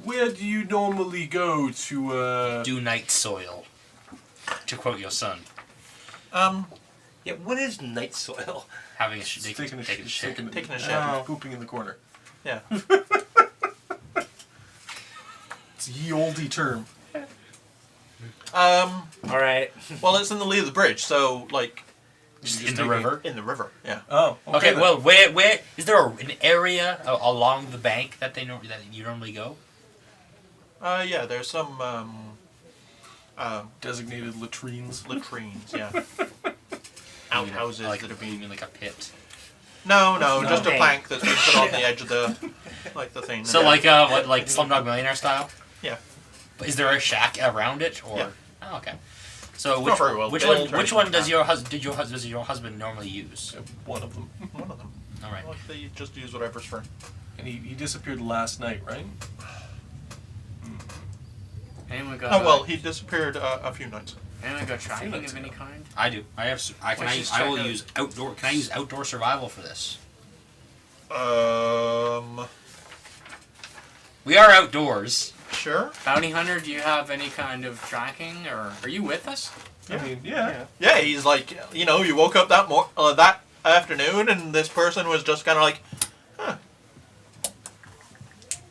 Where do you normally go to, Do night soil. To quote your son. Yeah. What is night soil? Having a taking a shit. shit. Taking a shit. Oh. Pooping in the corner. Yeah. It's a ye olde term. All right. Well, it's in the lee of the bridge, so like Just You in just the take it. river. in the river. Yeah. Oh, Okay, then. well, where is there an area along the bank that that you normally go? Yeah. There's some Designated latrines. latrines. Yeah. Outhouses like, that have you been. mean like a pit. No, No. just a Hey. plank that's been put on the edge of the thing. So Yeah. like Slumdog Millionaire style? Yeah. But is there a shack around it, or? Yeah. Oh, okay. So Not very well which built or one does anything your husband normally use? One of them. One of them. All right. Like they just use whatever's for. And he disappeared last night, right? Anyone got? Oh well, he disappeared a few nights. Anyone got tracking nights of any ago. kind? I do. I have. I can. Let's I, just I check will out- use outdoor. Can I use outdoor survival for this? We are outdoors. Sure. Bounty hunter, do you have any kind of tracking, or are you with us? I mean, yeah. Yeah, he's like, you woke up that afternoon, and this person was just kind of like, huh,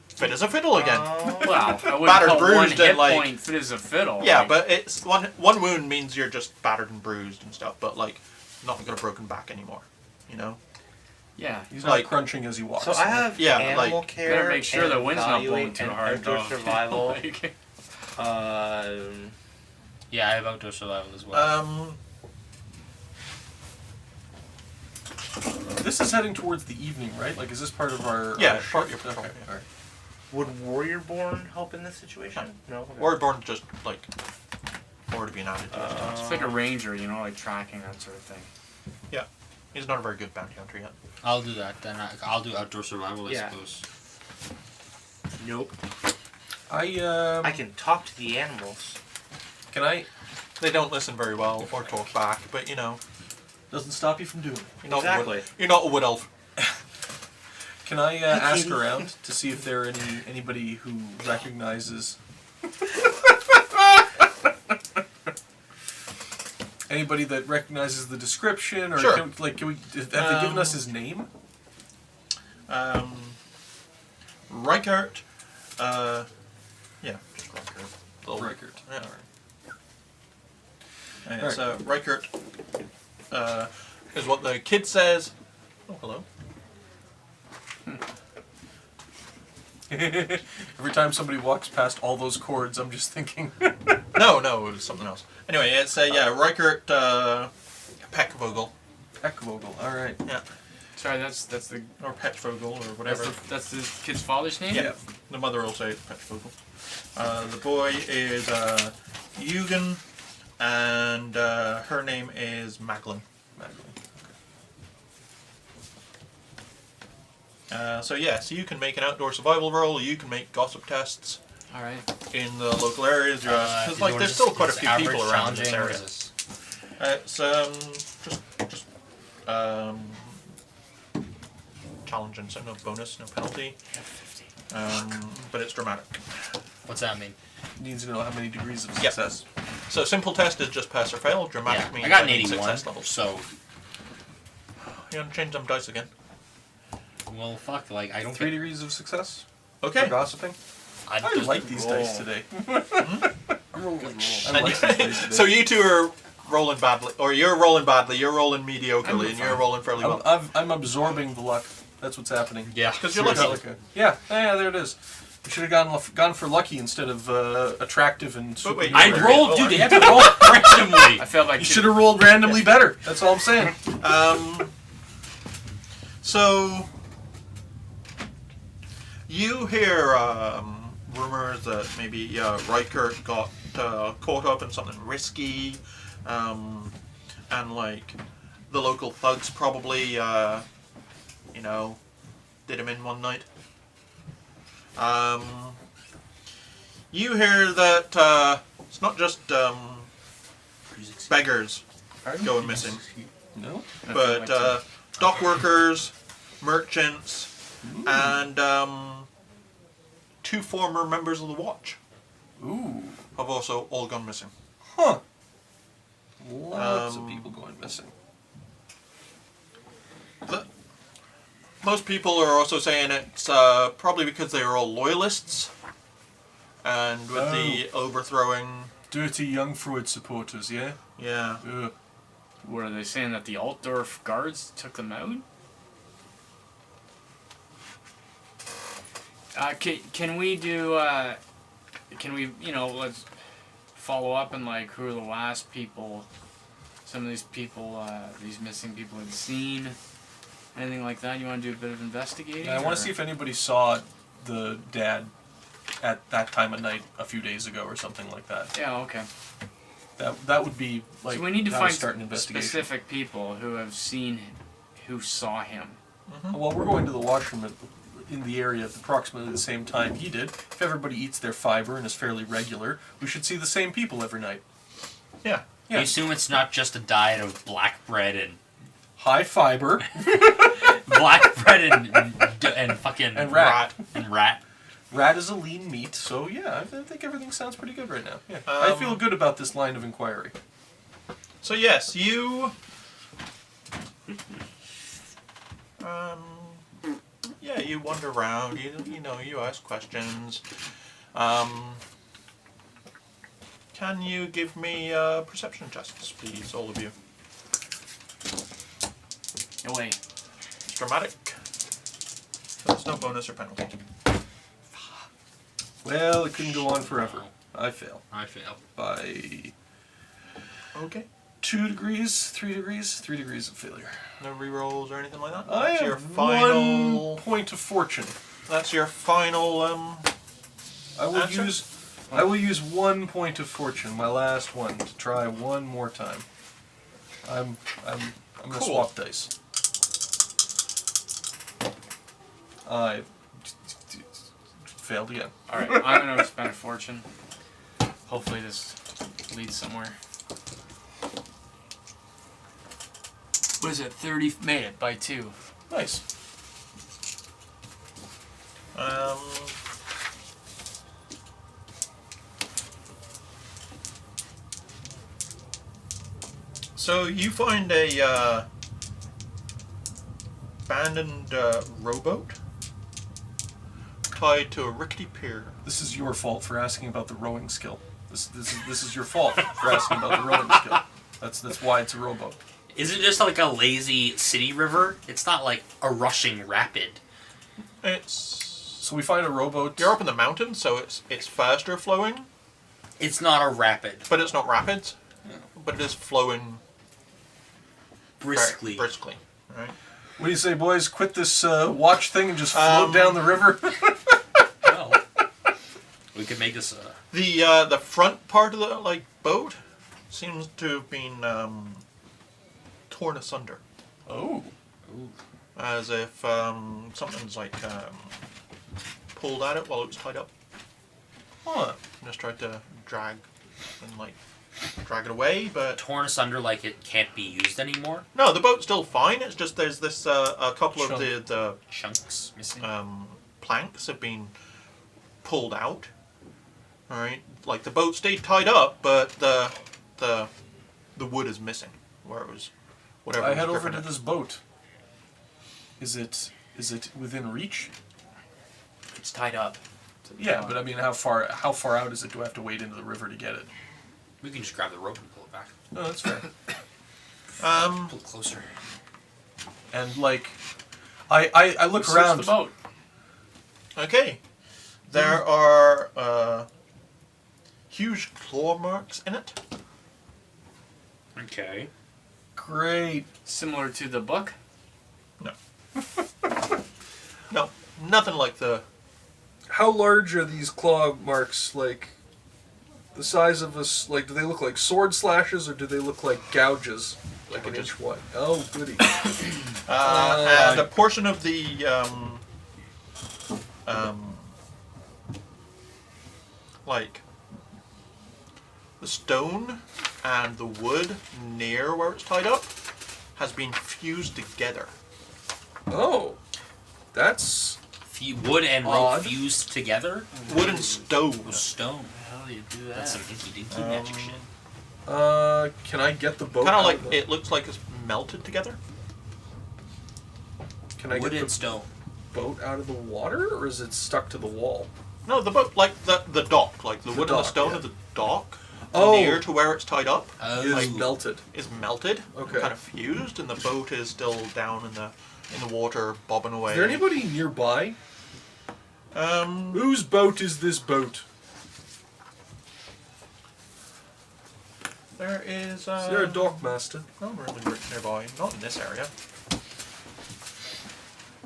fit as a fiddle again. Well, I wouldn't Battered, call one bruised, hit and, like- point fit as a fiddle. Yeah, like- but it's one wound means you're just battered and bruised and stuff, but like not got a broken back anymore. yeah. He's Like- not crunching as he walks. So I have Yeah, animal like- care. Better make sure and the wind's not evaluate blowing too and hard. outdoor though. survival. Like, Yeah, I have outdoor survival as well. This is heading towards the evening, right? Like, is this part of our... Yeah, our part of shift? your patrol, Okay, yeah. alright. Would Warrior-born help in this situation? No. Okay. Wordborn's just like more to be an added to his task. it's like a ranger, like tracking, that sort of thing. He's not a very good bounty hunter yet. I'll do that then. I'll do outdoor survival, I Yeah. suppose. Nope. I I can talk to the animals. Can I... They don't listen very well or talk back, but Doesn't stop you from doing it. you're not Exactly. you're not a wood elf. Can I ask kitty. around to see if there are anybody who recognizes... Anybody that recognizes the description, or Sure. can we, have they given us his name? Reichert. Yeah, just Reichert. Little- Reichert. Yeah. Alright. And it's Reichert is what the kid says. Oh, hello. Every time somebody walks past all those chords, I'm just thinking. No, it was something else. Anyway, it's Reichert Peckvogel Eckvogel. All right. Yeah. Sorry, that's the or Petchvogel or whatever. that's the kid's father's name. Yeah, the mother will say it's Petchvogel. The boy is Eugen, and her name is Maglin. Madeline. So you can make an outdoor survival roll. You can make gossip tests All right. in the local areas. Because Is there's still quite a few average, people around in this challenging, or area. is this- It's just challenging, so no bonus, no penalty. But it's dramatic. What's that mean? Needs to know how many degrees of Yep. success. So simple test is just pass or fail. Dramatic Yeah, means I got an need 81, success levels. so You want to change them dice again? well, fuck. Like I don't 3 get. degrees of success Okay. for gossiping. I I just like these roll. dice today. I'm rolling like shit. I like these dice today. So you two are rolling badly, or you're rolling badly. You're rolling mediocrely, and you're rolling fairly well. I'm absorbing the luck. That's what's happening. Yeah, Because you're Got lucky. like a- yeah, there it is. We should have gone for lucky instead of attractive and super. wait, I You're rolled, right. dude. They have to roll randomly. I felt like You should have rolled randomly better. That's all I'm saying. So you hear rumors that maybe Reichert got caught up in something risky, and like the local thugs probably, did him in one night. You hear that it's not just beggars going missing, No. but dock workers, merchants, and 2 former members of the Watch Ooh. have also all gone missing. Huh. Lots of people going missing. Most people are also saying it's probably because they are all loyalists, and with the overthrowing, Dirty young Freud supporters, yeah? yeah. Ugh. What are they saying, that the Altdorf guards took them out? Can we do? Can we? Let's follow up and like who are the last people? Some of these people, these missing people had seen. Anything like that? You want to do a bit of investigating? Yeah, I want to see if anybody saw the dad at that time of night a few days ago or something like that. Yeah. Okay. That would be like. So we need to that would find start an investigation. specific people who have seen, who saw him. Well, we're going to the washroom in the area at approximately the same time he did. If everybody eats their fiber and is fairly regular, we should see the same people every night. Yeah. Yeah. You assume it's not just a diet of black bread and High fiber and fucking and rat. and rat. Rat is a lean meat, so yeah, I think everything sounds pretty good right now. Yeah, I feel good about this line of inquiry. So yes, you. You wander around. You ask questions. Can you give me perception tests, please, all of you? Away. It's dramatic. So there's no bonus or penalty. Well, it couldn't go on forever. I fail I fail. by Okay. 2 degrees, 3 degrees, 3 degrees of failure. No rerolls or anything like that. I That's have your final. 1 point of fortune. That's your final. I will Answer? use 1 point of fortune, my last one, to try one more time. I'm gonna Cool. swap dice. I failed again. All right. I'm gonna spend a fortune. Hopefully this leads somewhere. What is it? 30. Made it by 2. Nice. So you find a abandoned rowboat tied to a rickety pier. This is your fault for asking about the rowing skill. This is your fault for asking about the rowing skill. That's why it's a rowboat. Is it just like a lazy city river? It's not like a rushing rapid. It's So we find a rowboat. you're up in the mountains, so it's faster flowing, It's not a rapid. but it's not rapids. But it is flowing Briskly. briskly, right? What do you say, boys? Quit this watch thing and just float down the river. Well, we could make this The front part of the boat seems to have been torn asunder. Oh. Ooh. as if something's like pulled at it while it was tied up. Huh. Just tried to drag it away, but Torn asunder like it can't be used anymore. no, the boat's still fine. It's just there's this a couple of the Chunks missing. planks have been pulled out. All right, like the boat stayed tied up, but the wood is missing where it was. Whatever. I was head over gripping to it. this boat. Is it within reach? It's tied up. Yeah, but I mean, how far out is it? Do I have to wade into the river to get it? We can just grab the rope and pull it back. No, that's fair. Pull it closer. And like, I look Search around. the boat. Okay, there are huge claw marks in it. Okay. Great. Similar to the book. No, nothing like the. How large are these claw marks? Like, the size of us? Like, do they look like sword slashes or do they look like gouges? Like an Gouges. inch wide. Oh, goody. And a portion of the like the stone and the wood near where it's tied up has been fused together. Oh, that's Wood and rope Odd. fused together. Wood and stone. With stone. How do you do that? That's some hinky dinky magic shit. Can I get the boat? Kind of out like the, it looks like it's melted together. Can I Wood get and the stone. boat out of the water, or is it stuck to the wall? No, the boat, like the dock, like the The wood and the dock, stone yeah. of the dock, Oh. near to where it's tied up, Is melted. is melted, Okay. kind of fused, and the boat is still down in the water, bobbing away. Is there anybody nearby? Um, Whose boat is this boat? there is. Is there a dock master? No one really nearby. Not in this area.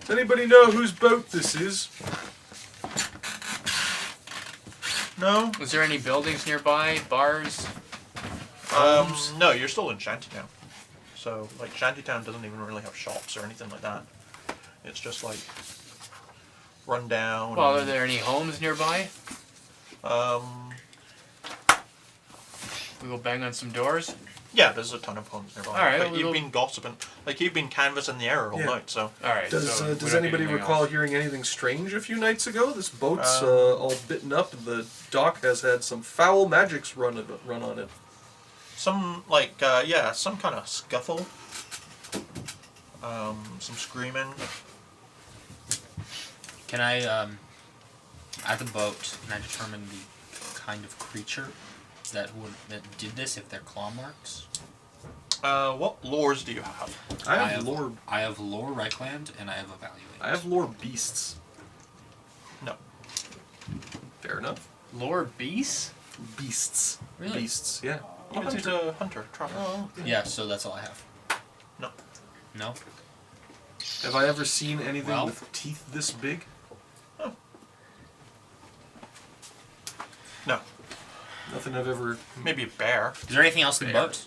Does anybody know whose boat this is? No. Was there any buildings nearby? Bars? No, you're still in Shantytown. So, like, Shantytown doesn't even really have shops or anything like that. It's just like run down. Well, are and, there any homes nearby? We go bang on some doors. Yeah, there's a ton of homes nearby. All right, but we'll you've go- been gossiping, like you've been canvassing the air all Yeah. night. So, All right. Does so we does don't anybody need anything recall else. hearing anything strange a few nights ago? This boat's all bitten up, and the dock has had some foul magics run on it. some some kind of scuffle. Some screaming. Can I, at the boat, can I determine the kind of creature that did this, if they're claw marks? What lores do you have? I have lore. I have lore Reichland, and I have evaluate. I have lore beasts. No. Fair enough. Lore beasts? Beasts. Really? Beasts. Yeah. He's a hunter, trapper. Yeah, so that's all I have. No. No? Have I ever seen anything Well- with teeth this big? No. Nothing I've ever. Maybe a bear. Is there anything else in the Bear. boat?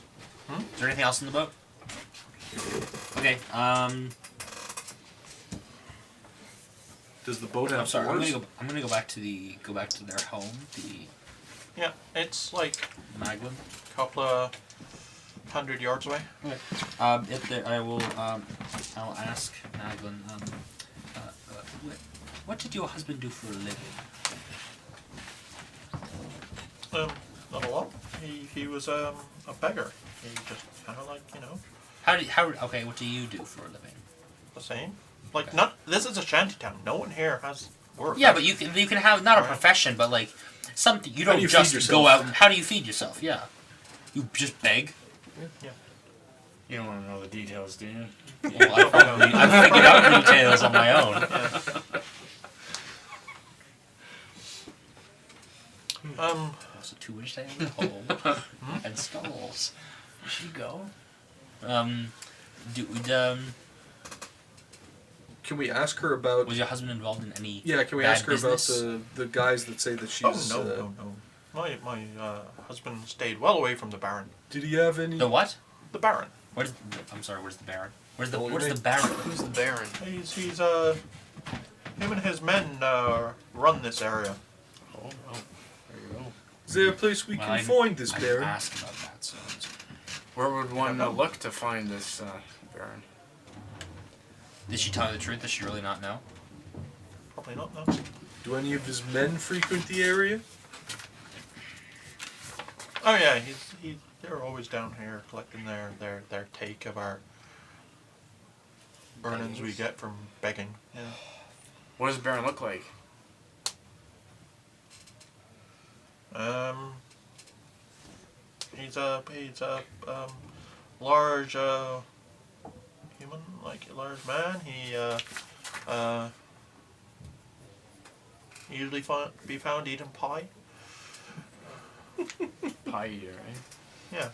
Is there anything else in the boat? Okay, Does the boat have I'm sorry. I'm doors? gonna go back to their home, the Yeah, it's like Maglin. a couple of 100 yards away. Okay. I will ask Maglin. What did your husband do for a living? Not a lot. He was a beggar. He just kind of like, Okay, what do you do for a living? the same. Like, not, this is a shantytown. No one here has work. Yeah, but you can have not a Right. profession, but like something. You How don't do you feed just yourself? go out. How do you feed yourself? Yeah, you just beg. Yeah. You don't want to know the details, do you? Well, I've figured out details on my own. There's a 2-inch diameter hole and stalls. Where'd she go? Can we ask her about? Was your husband involved in any? Yeah, can we bad ask her business? about the guys that say that she's? Oh, no. My husband stayed well away from the Baron. Did he have any? The what? The Baron. I'm sorry. Where's the Baron? Where's Don't the worry. Baron? Who's the Baron? He's him and his men run this area. Oh, well, there you go. Is there a place we Well, can I- find this I Baron? asked about that, so Where would one look to find this Baron? did she tell you the truth? Does she really not know? Probably not, no. Do any of his men frequent the area? Oh yeah, they're always down here collecting their take of our earnings we get from begging. Yeah. What does Baron look like? He's a large human, like a large man. He usually be found eating pie. Pie eater, right? Yeah.